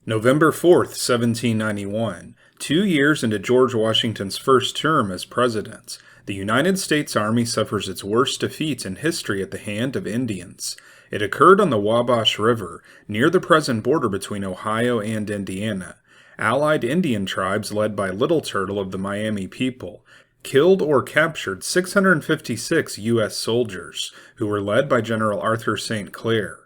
November 4th, 1791, 2 years into George Washington's first term as president, the United States Army suffers its worst defeat in history at the hand of Indians. It occurred on the Wabash River, near the present border between Ohio and Indiana. Allied Indian tribes led by Little Turtle of the Miami people killed or captured 656 U.S. soldiers, who were led by General Arthur St. Clair.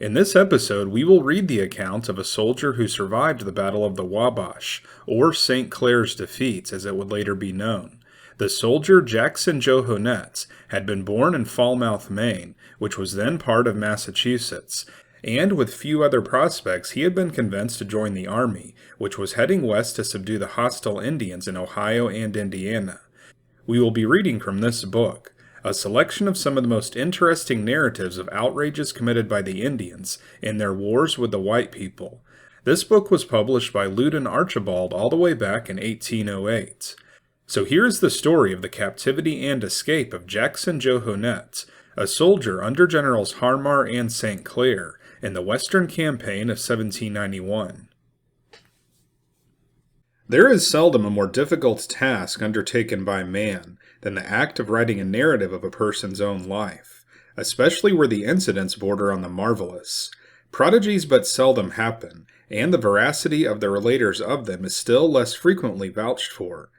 In this episode, we will read the account of a soldier who survived the Battle of the Wabash, or St. Clair's defeat, as it would later be known. The soldier Jackson Johonnet had been born in Falmouth, Maine, which was then part of Massachusetts, and with few other prospects, he had been convinced to join the army, which was heading west to subdue the hostile Indians in Ohio and Indiana. We will be reading from this book, a selection of some of the most interesting narratives of outrages committed by the Indians in their wars with the white people. This book was published by Loudon Archibald all the way back in 1808. So here's the story of the captivity and escape of Jackson Johonnet, a soldier under Generals Harmar and St. Clair in the Western Campaign of 1791. There is seldom a more difficult task undertaken by man than the act of writing a narrative of a person's own life, especially where the incidents border on the marvelous. Prodigies but seldom happen, and the veracity of the relators of them is still less frequently vouched for.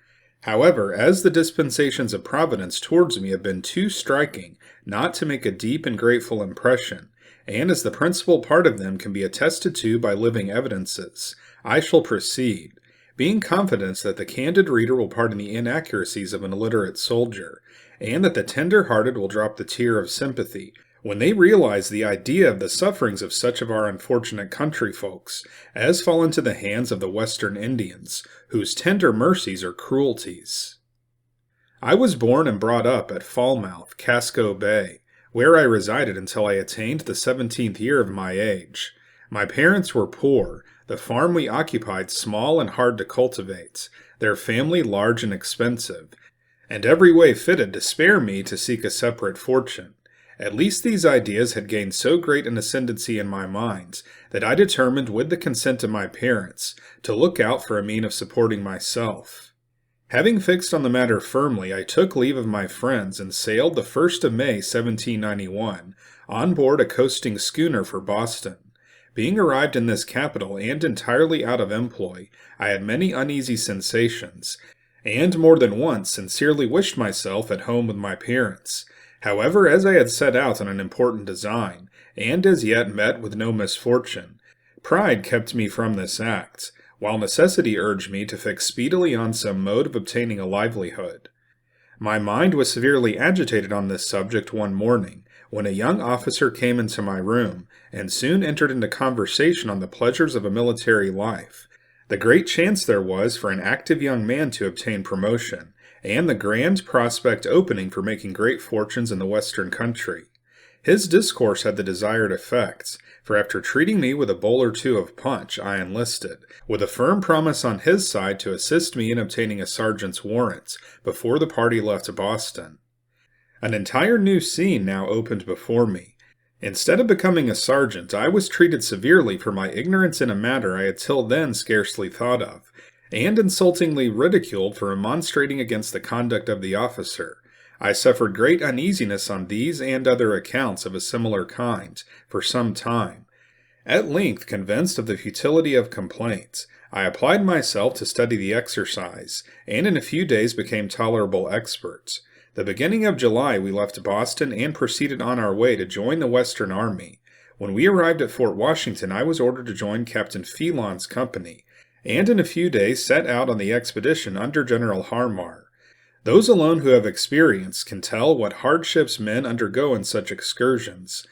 However, as the dispensations of Providence towards me have been too striking not to make a deep and grateful impression, and as the principal part of them can be attested to by living evidences, I shall proceed, being confident that the candid reader will pardon the inaccuracies of an illiterate soldier, and that the tender-hearted will drop the tear of sympathy when they realize the idea of the sufferings of such of our unfortunate country folks as fall into the hands of the Western Indians, whose tender mercies are cruelties. I was born and brought up at Falmouth, Casco Bay, where I resided until I attained the 17th year of my age. My parents were poor, the farm we occupied small and hard to cultivate, their family large and expensive, and every way fitted to spare me to seek a separate fortune. At least these ideas had gained so great an ascendancy in my mind that I determined, with the consent of my parents, to look out for a mean of supporting myself. Having fixed on the matter firmly, I took leave of my friends and sailed the 1st of May, 1791, on board a coasting schooner for Boston. Being arrived in this capital and entirely out of employ, I had many uneasy sensations, and more than once sincerely wished myself at home with my parents. However, as I had set out on an important design, and as yet met with no misfortune, pride kept me from this act, while necessity urged me to fix speedily on some mode of obtaining a livelihood. My mind was severely agitated on this subject one morning, when a young officer came into my room, and soon entered into conversation on the pleasures of a military life, the great chance there was for an active young man to obtain promotion, and the grand prospect opening for making great fortunes in the Western country. His discourse had the desired effect, for after treating me with a bowl or two of punch, I enlisted, with a firm promise on his side to assist me in obtaining a sergeant's warrant before the party left Boston. An entire new scene now opened before me. Instead of becoming a sergeant, I was treated severely for my ignorance in a matter I had till then scarcely thought of, and insultingly ridiculed for remonstrating against the conduct of the officer. I suffered great uneasiness on these and other accounts of a similar kind for some time. At length, convinced of the futility of complaints, I applied myself to study the exercise, and in a few days became tolerable expert. The beginning of July we left Boston and proceeded on our way to join the Western Army. When we arrived at Fort Washington, I was ordered to join Captain Phelan's company, and in a few days set out on the expedition under General Harmar. Those alone who have experience can tell what hardships men undergo in such excursions.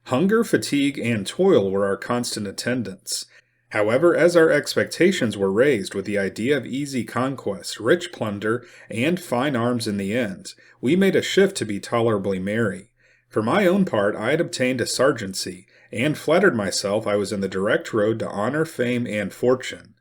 Hunger, fatigue, and toil were our constant attendants. However, as our expectations were raised with the idea of easy conquest, rich plunder, and fine arms in the end, we made a shift to be tolerably merry. For my own part, I had obtained a sergeantcy, and flattered myself I was in the direct road to honor, fame, and fortune.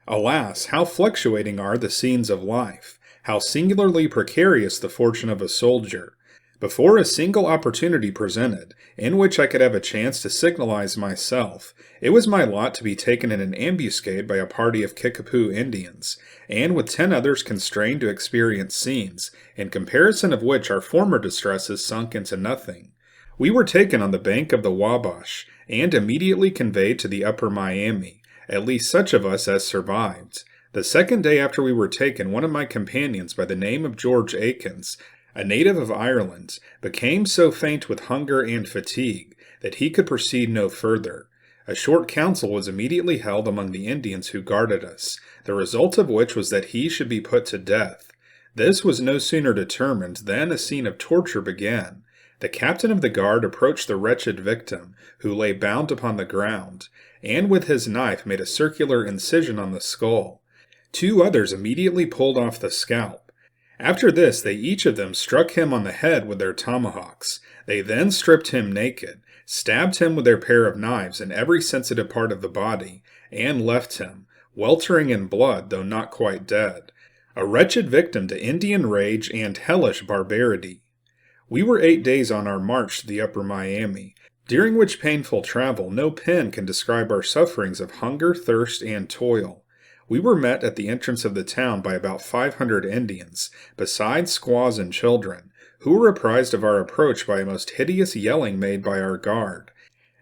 Alas, how fluctuating are the scenes of life! How singularly precarious the fortune of a soldier! Before a single opportunity presented, in which I could have a chance to signalize myself, it was my lot to be taken in an ambuscade by a party of Kickapoo Indians, and with 10 others constrained to experience scenes, in comparison of which our former distresses sunk into nothing. We were taken on the bank of the Wabash, and immediately conveyed to the upper Miami, at least such of us as survived. The second day after we were taken, one of my companions by the name of George Akins, a native of Ireland, became so faint with hunger and fatigue that he could proceed no further. A short council was immediately held among the Indians who guarded us, the result of which was that he should be put to death. This was no sooner determined than a scene of torture began. The captain of the guard approached the wretched victim, who lay bound upon the ground, and with his knife made a circular incision on the skull. 2 others immediately pulled off the scalp. After this, they each of them struck him on the head with their tomahawks. They then stripped him naked, stabbed him with their pair of knives in every sensitive part of the body, and left him, weltering in blood though not quite dead, a wretched victim to Indian rage and hellish barbarity. We were 8 days on our march to the upper Miami, during which painful travel no pen can describe our sufferings of hunger, thirst, and toil. We were met at the entrance of the town by about 500 Indians, besides squaws and children, who were apprised of our approach by a most hideous yelling made by our guard,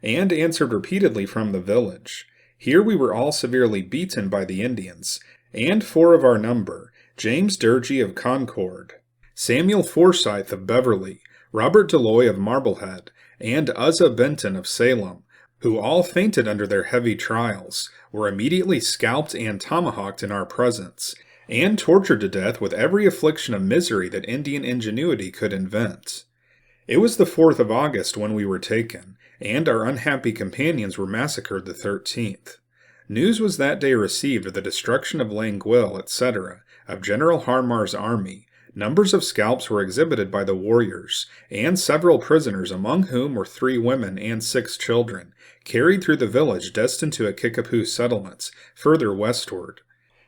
and answered repeatedly from the village. Here we were all severely beaten by the Indians, and 4 of our number, James Durgee of Concord, Samuel Forsyth of Beverly, Robert Deloy of Marblehead, and Uzzah Benton of Salem, who all fainted under their heavy trials, were immediately scalped and tomahawked in our presence, and tortured to death with every affliction of misery that Indian ingenuity could invent. It was the 4th of August when we were taken, and our unhappy companions were massacred the 13th. News was that day received of the destruction of Languille, etc., of General Harmar's army. Numbers of scalps were exhibited by the warriors, and several prisoners, among whom were 3 women and 6 children, carried through the village destined to a Kickapoo settlements, further westward.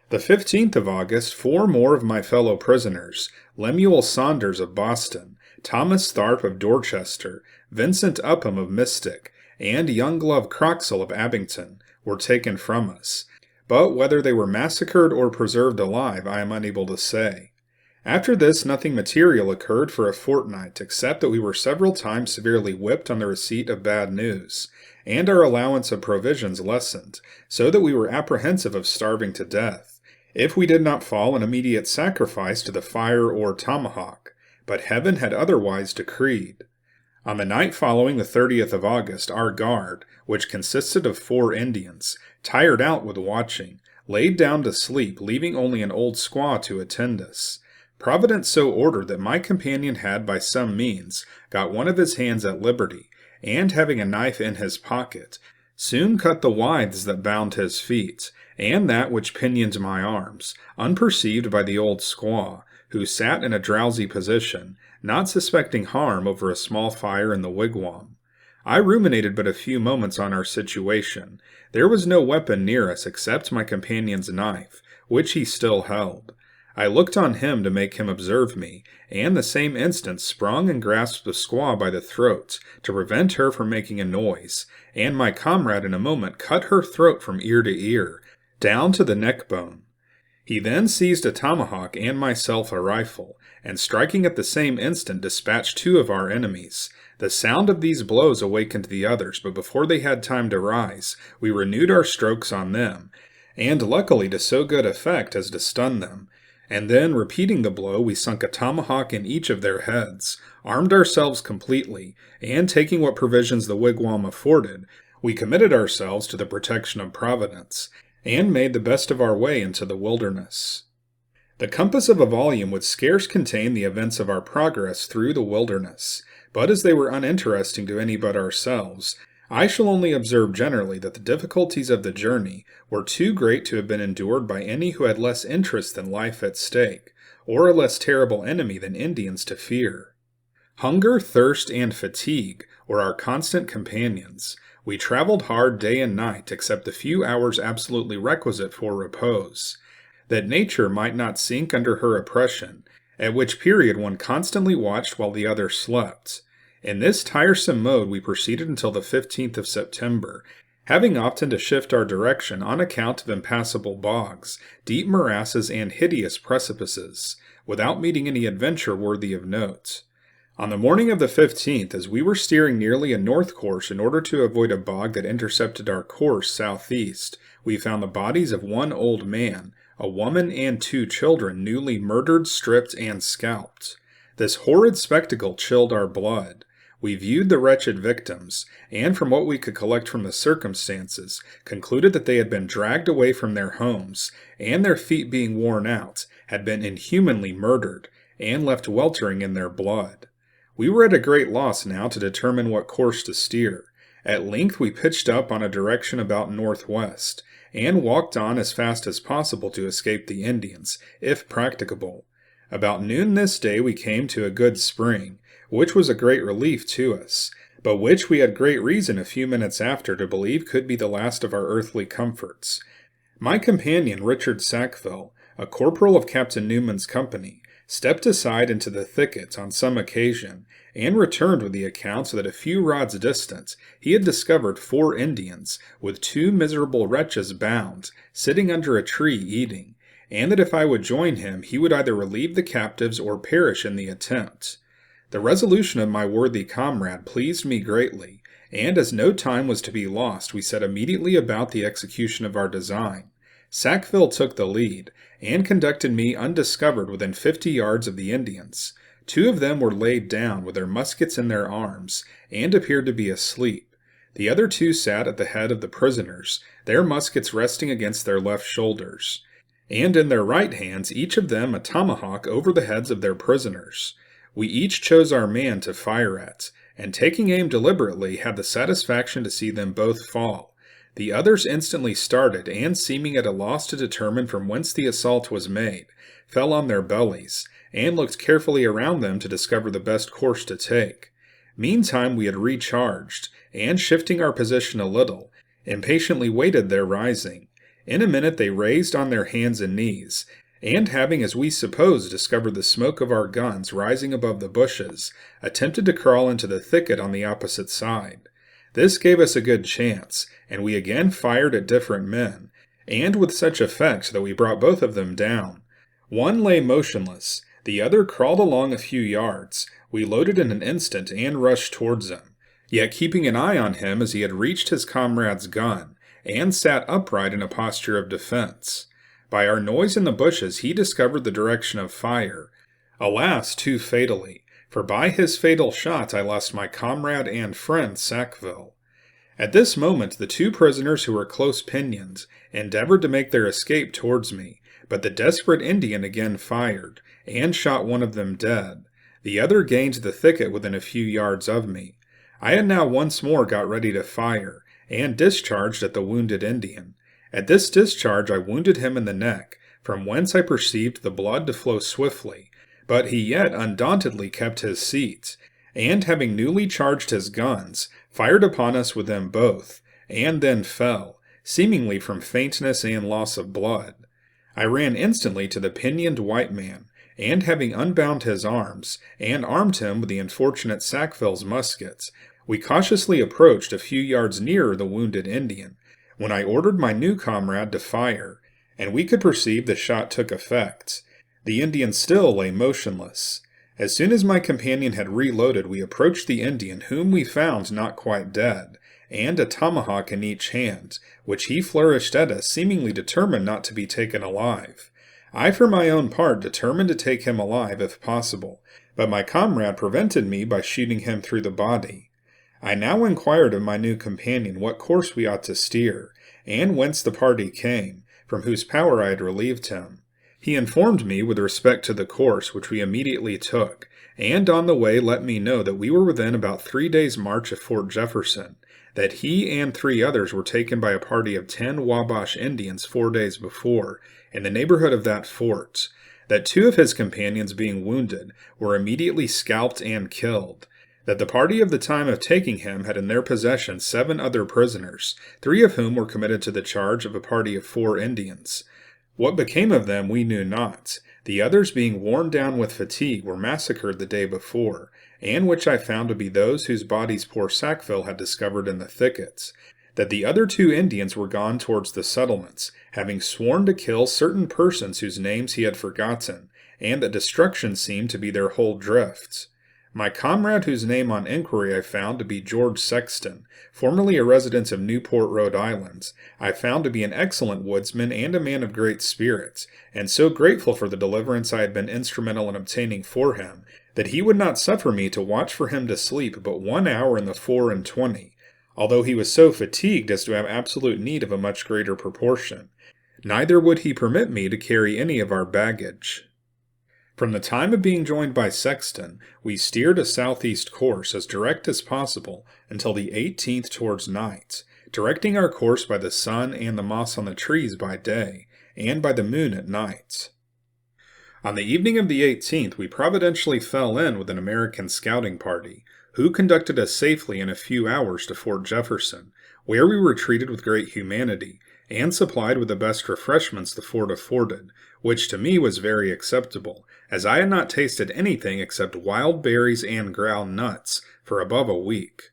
The 15th of August, 4 more of my fellow prisoners, Lemuel Saunders of Boston, Thomas Tharp of Dorchester, Vincent Upham of Mystic, and Younglove Croxall of Abington, were taken from us, but whether they were massacred or preserved alive I am unable to say. After this, nothing material occurred for a fortnight, except that we were several times severely whipped on the receipt of bad news, and our allowance of provisions lessened, so that we were apprehensive of starving to death, if we did not fall an immediate sacrifice to the fire or tomahawk, but heaven had otherwise decreed. On the night following the 30th of August, our guard, which consisted of 4 Indians, tired out with watching, laid down to sleep, leaving only an old squaw to attend us. Providence so ordered that my companion had by some means got one of his hands at liberty, and having a knife in his pocket, soon cut the withes that bound his feet, and that which pinioned my arms, unperceived by the old squaw, who sat in a drowsy position, not suspecting harm over a small fire in the wigwam. I ruminated but a few moments on our situation. There was no weapon near us except my companion's knife, which he still held. I looked on him to make him observe me, and the same instant sprung and grasped the squaw by the throat, to prevent her from making a noise, and my comrade in a moment cut her throat from ear to ear, down to the neck bone. He then seized a tomahawk and myself a rifle, and striking at the same instant dispatched 2 of our enemies. The sound of these blows awakened the others, but before they had time to rise, we renewed our strokes on them, and luckily to so good effect as to stun them. And then, repeating the blow, we sunk a tomahawk in each of their heads, armed ourselves completely, and taking what provisions the wigwam afforded, we committed ourselves to the protection of Providence, and made the best of our way into the wilderness. The compass of a volume would scarce contain the events of our progress through the wilderness, but as they were uninteresting to any but ourselves, I shall only observe generally that the difficulties of the journey were too great to have been endured by any who had less interest than life at stake, or a less terrible enemy than Indians to fear. Hunger, thirst, and fatigue were our constant companions. We traveled hard day and night, except the few hours absolutely requisite for repose, that nature might not sink under her oppression, at which period one constantly watched while the other slept. In this tiresome mode we proceeded until the 15th of September, having often to shift our direction on account of impassable bogs, deep morasses, and hideous precipices, without meeting any adventure worthy of note. On the morning of the 15th, as we were steering nearly a north course in order to avoid a bog that intercepted our course southeast, we found the bodies of one old man, a woman, and 2 children newly murdered, stripped, and scalped. This horrid spectacle chilled our blood. We viewed the wretched victims, and from what we could collect from the circumstances, concluded that they had been dragged away from their homes, and their feet being worn out, had been inhumanly murdered, and left weltering in their blood. We were at a great loss now to determine what course to steer. At length we pitched up on a direction about northwest, and walked on as fast as possible to escape the Indians, if practicable. About noon this day we came to a good spring, which was a great relief to us, but which we had great reason a few minutes after to believe could be the last of our earthly comforts. My companion Richard Sackville, a corporal of Captain Newman's company, stepped aside into the thicket on some occasion, and returned with the account that a few rods distant he had discovered 4 Indians, with 2 miserable wretches bound, sitting under a tree eating, and that if I would join him he would either relieve the captives or perish in the attempt. The resolution of my worthy comrade pleased me greatly, and as no time was to be lost we set immediately about the execution of our design. Sackville took the lead, and conducted me undiscovered within 50 yards of the Indians. 2 of them were laid down with their muskets in their arms, and appeared to be asleep. The other 2 sat at the head of the prisoners, their muskets resting against their left shoulders, and in their right hands each of them a tomahawk over the heads of their prisoners. We each chose our man to fire at, and taking aim deliberately had the satisfaction to see them both fall. The others instantly started, and seeming at a loss to determine from whence the assault was made, fell on their bellies, and looked carefully around them to discover the best course to take. Meantime we had recharged, and shifting our position a little, impatiently waited their rising. In a minute they raised on their hands and knees, and having, as we supposed, discovered the smoke of our guns rising above the bushes, attempted to crawl into the thicket on the opposite side. This gave us a good chance, and we again fired at different men, and with such effect that we brought both of them down. One lay motionless, the other crawled along a few yards. We loaded in an instant and rushed towards him, yet keeping an eye on him as he had reached his comrade's gun, and sat upright in a posture of defense. By our noise in the bushes he discovered the direction of fire. Alas, too fatally, for by his fatal shot I lost my comrade and friend Sackville. At this moment the 2 prisoners who were close pinioned endeavored to make their escape towards me, but the desperate Indian again fired, and shot one of them dead. The other gained the thicket within a few yards of me. I had now once more got ready to fire, and discharged at the wounded Indian. At this discharge I wounded him in the neck, from whence I perceived the blood to flow swiftly, but he yet undauntedly kept his seat, and having newly charged his guns, fired upon us with them both, and then fell, seemingly from faintness and loss of blood. I ran instantly to the pinioned white man, and having unbound his arms, and armed him with the unfortunate Sackville's muskets, we cautiously approached a few yards nearer the wounded Indian, when I ordered my new comrade to fire, and we could perceive the shot took effect. The Indian still lay motionless. As soon as my companion had reloaded, we approached the Indian, whom we found not quite dead, and a tomahawk in each hand, which he flourished at us, seemingly determined not to be taken alive. I, for my own part, determined to take him alive if possible, but my comrade prevented me by shooting him through the body. I now inquired of my new companion what course we ought to steer, and whence the party came, from whose power I had relieved him. He informed me with respect to the course, which we immediately took, and on the way let me know that we were within about 3 days' march of Fort Jefferson, that he and 3 others were taken by a party of 10 Wabash Indians 4 days before, in the neighborhood of that fort, that 2 of his companions being wounded were immediately scalped and killed, that the party of the time of taking him had in their possession 7 other prisoners, 3 of whom were committed to the charge of a party of 4 Indians. What became of them we knew not. The others, being worn down with fatigue, were massacred the day before, and which I found to be those whose bodies poor Sackville had discovered in the thickets. That the other 2 Indians were gone towards the settlements, having sworn to kill certain persons whose names he had forgotten, and that destruction seemed to be their whole drift. My comrade, whose name on inquiry I found to be George Sexton, formerly a resident of Newport, Rhode Island, I found to be an excellent woodsman and a man of great spirits, and so grateful for the deliverance I had been instrumental in obtaining for him, that he would not suffer me to watch for him to sleep but 1 hour in the 24, although he was so fatigued as to have absolute need of a much greater proportion. Neither would he permit me to carry any of our baggage. From the time of being joined by Sexton, we steered a southeast course as direct as possible until the 18th towards night, directing our course by the sun and the moss on the trees by day, and by the moon at night. On the evening of the 18th, we providentially fell in with an American scouting party, who conducted us safely in a few hours to Fort Jefferson, where we were treated with great humanity, and supplied with the best refreshments the fort afforded, which to me was very acceptable, as I had not tasted anything except wild berries and ground nuts for above a week.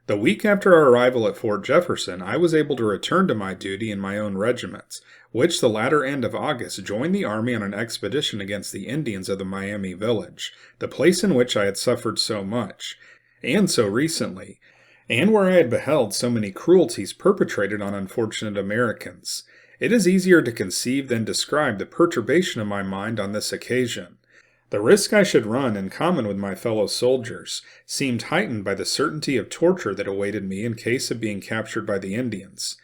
The week after our arrival at Fort Jefferson, I was able to return to my duty in my own regiment, which the latter end of August joined the army on an expedition against the Indians of the Miami village, the place in which I had suffered so much, and so recently, and where I had beheld so many cruelties perpetrated on unfortunate Americans. It is easier to conceive than describe the perturbation of my mind on this occasion. The risk I should run in common with my fellow soldiers seemed heightened by the certainty of torture that awaited me in case of being captured by the Indians.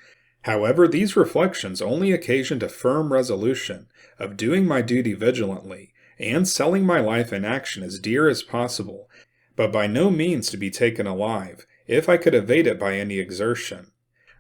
However, these reflections only occasioned a firm resolution of doing my duty vigilantly, and selling my life in action as dear as possible, but by no means to be taken alive, if I could evade it by any exertion.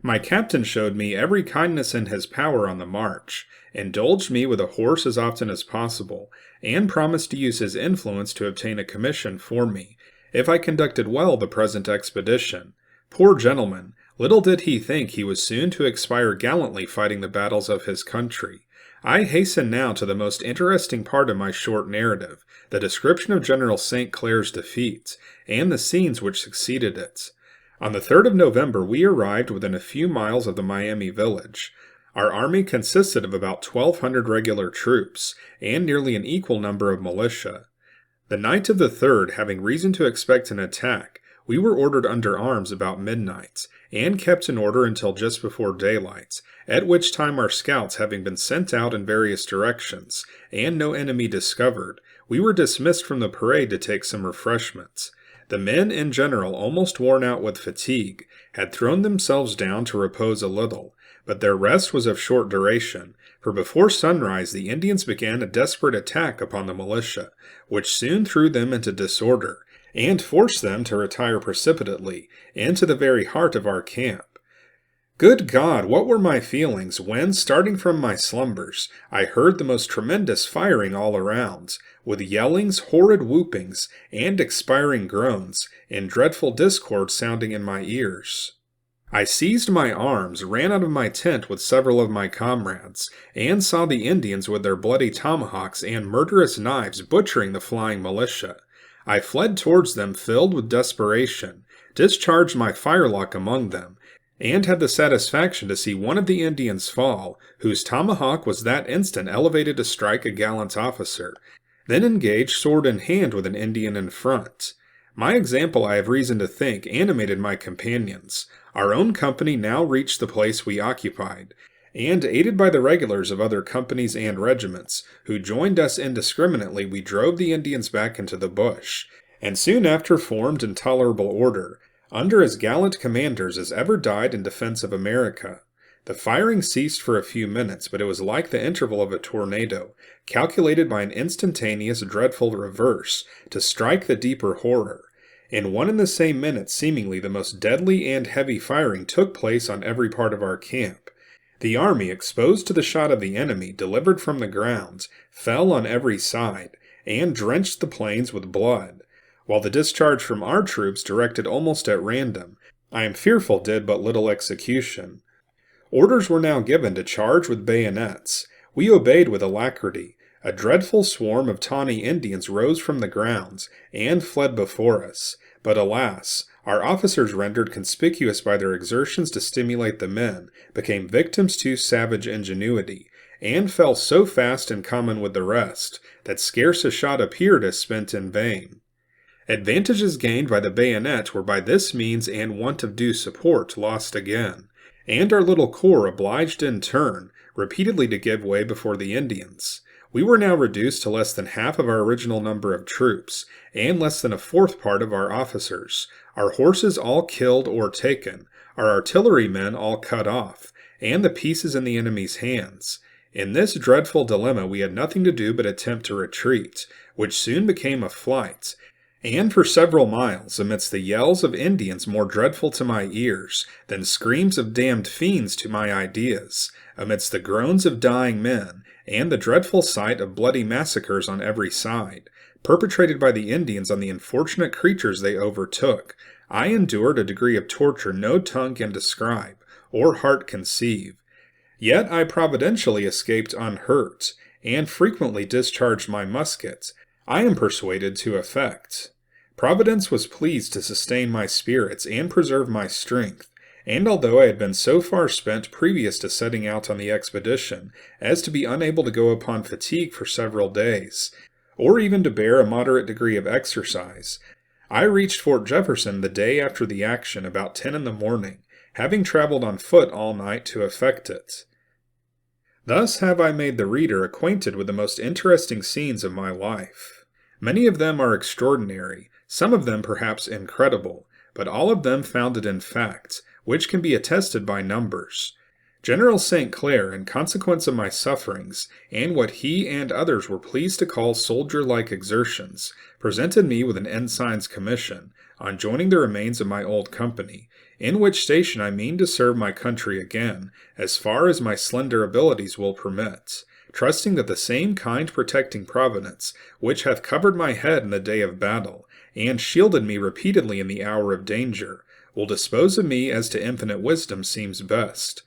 My captain showed me every kindness in his power on the march, indulged me with a horse as often as possible, and promised to use his influence to obtain a commission for me, if I conducted well the present expedition. Poor gentleman, little did he think he was soon to expire gallantly fighting the battles of his country. I hasten now to the most interesting part of my short narrative, the description of General St. Clair's defeat, and the scenes which succeeded it. On the 3rd of November we arrived within a few miles of the Miami village. Our army consisted of about 1,200 regular troops, and nearly an equal number of militia. The night of the 3rd, having reason to expect an attack, we were ordered under arms about midnight, and kept in order until just before daylight, at which time our scouts having been sent out in various directions, and no enemy discovered, we were dismissed from the parade to take some refreshments. The men, in general, almost worn out with fatigue, had thrown themselves down to repose a little, but their rest was of short duration, for before sunrise the Indians began a desperate attack upon the militia, which soon threw them into disorder, and forced them to retire precipitately into the very heart of our camp. Good God, what were my feelings when, starting from my slumbers, I heard the most tremendous firing all around, with yellings, horrid whoopings, and expiring groans, in dreadful discord sounding in my ears. I seized my arms, ran out of my tent with several of my comrades, and saw the Indians with their bloody tomahawks and murderous knives butchering the flying militia. I fled towards them filled with desperation, discharged my firelock among them, and had the satisfaction to see one of the Indians fall, whose tomahawk was that instant elevated to strike a gallant officer, then engaged sword in hand with an Indian in front. My example, I have reason to think, animated my companions. Our own company now reached the place we occupied, and aided by the regulars of other companies and regiments, who joined us indiscriminately, we drove the Indians back into the bush, and soon after formed in tolerable order, under as gallant commanders as ever died in defense of America. The firing ceased for a few minutes, but it was like the interval of a tornado, calculated by an instantaneous, dreadful reverse, to strike the deeper horror. In one and the same minute, seemingly the most deadly and heavy firing took place on every part of our camp. The army, exposed to the shot of the enemy, delivered from the ground, fell on every side, and drenched the plains with blood, while the discharge from our troops, directed almost at random, I am fearful did but little execution. Orders were now given to charge with bayonets, We obeyed with alacrity. A dreadful swarm of tawny Indians rose from the grounds, and fled before us. But alas, our officers, rendered conspicuous by their exertions to stimulate the men, became victims to savage ingenuity, and fell so fast in common with the rest, that scarce a shot appeared as spent in vain. Advantages gained by the bayonet were by this means and want of due support lost again, and our little corps obliged in turn repeatedly to give way before the Indians. We were now reduced to less than half of our original number of troops, and less than a fourth part of our officers, our horses all killed or taken, our artillerymen all cut off, and the pieces in the enemy's hands. In this dreadful dilemma we had nothing to do but attempt to retreat, which soon became a flight, and for several miles, amidst the yells of Indians more dreadful to my ears than screams of damned fiends to my ideas, amidst the groans of dying men, and the dreadful sight of bloody massacres on every side, perpetrated by the Indians on the unfortunate creatures they overtook, I endured a degree of torture no tongue can describe, or heart conceive. Yet I providentially escaped unhurt, and frequently discharged my muskets, I am persuaded to effect. Providence was pleased to sustain my spirits and preserve my strength, and although I had been so far spent previous to setting out on the expedition as to be unable to go upon fatigue for several days, or even to bear a moderate degree of exercise, I reached Fort Jefferson the day after the action about 10 in the morning, having traveled on foot all night to effect it. Thus have I made the reader acquainted with the most interesting scenes of my life. Many of them are extraordinary, some of them perhaps incredible, but all of them founded in fact, which can be attested by numbers. General St. Clair, in consequence of my sufferings, and what he and others were pleased to call soldier-like exertions, presented me with an ensign's commission, on joining the remains of my old company, in which station I mean to serve my country again, as far as my slender abilities will permit, trusting that the same kind protecting providence, which hath covered my head in the day of battle, and shielded me repeatedly in the hour of danger, will dispose of me as to infinite wisdom seems best.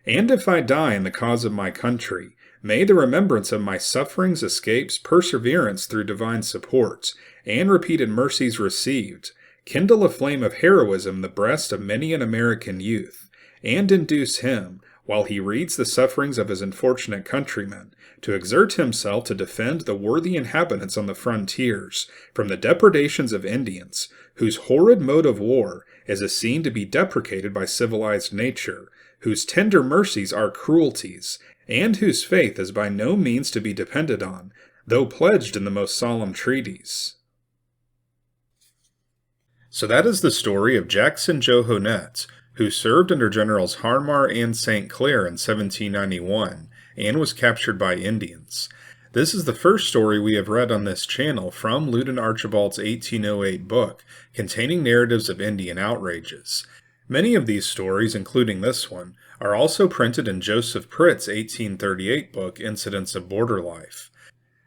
And if I die in the cause of my country, may the remembrance of my sufferings, escapes, perseverance through divine support, and repeated mercies received, kindle a flame of heroism in the breast of many an American youth, and induce him, while he reads the sufferings of his unfortunate countrymen, to exert himself to defend the worthy inhabitants on the frontiers from the depredations of Indians, whose horrid mode of war is a scene to be deprecated by civilized nature, whose tender mercies are cruelties, and whose faith is by no means to be depended on, though pledged in the most solemn treaties. So that is the story of Jackson Johonnet, who served under Generals Harmar and St. Clair in 1791, and was captured by Indians. This is the first story we have read on this channel from Loudon Archibald's 1808 book, containing narratives of Indian outrages. Many of these stories, including this one, are also printed in Joseph Pritt's 1838 book, Incidents of Border Life.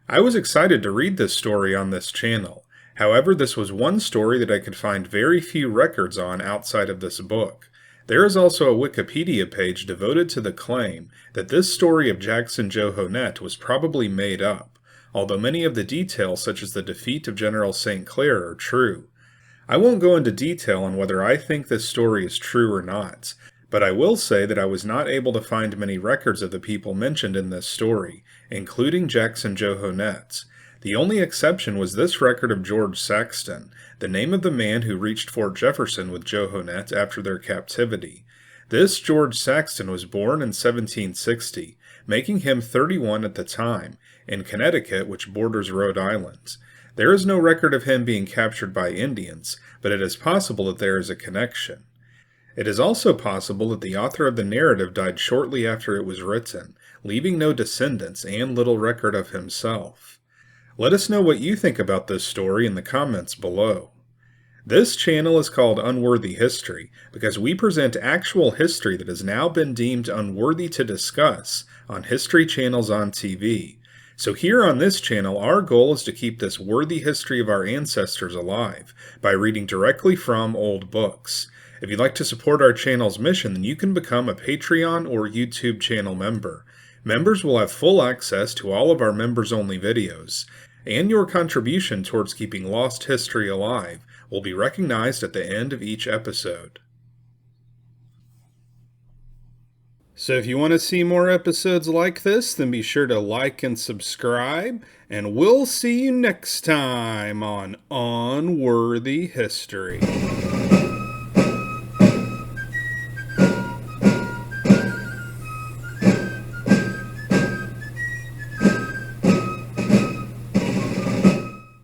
I was excited to read this story on this channel. However, this was one story that I could find very few records on outside of this book. There is also a Wikipedia page devoted to the claim that this story of Jackson Johonnet was probably made up, although many of the details such as the defeat of General St. Clair are true. I won't go into detail on whether I think this story is true or not, but I will say that I was not able to find many records of the people mentioned in this story, including Jackson Johonnet. The only exception was this record of George Saxton, the name of the man who reached Fort Jefferson with Johonnet after their captivity. This George Saxton was born in 1760, making him 31 at the time, in Connecticut, which borders Rhode Island. There is no record of him being captured by Indians, but it is possible that there is a connection. It is also possible that the author of the narrative died shortly after it was written, leaving no descendants and little record of himself. Let us know what you think about this story in the comments below. This channel is called Unworthy History because we present actual history that has now been deemed unworthy to discuss on history channels on TV. So here on this channel, our goal is to keep this worthy history of our ancestors alive by reading directly from old books. If you'd like to support our channel's mission, then you can become a Patreon or YouTube channel member. Members will have full access to all of our members-only videos, and your contribution towards keeping lost history alive will be recognized at the end of each episode. So if you want to see more episodes like this, then be sure to like and subscribe, and we'll see you next time on Unworthy History.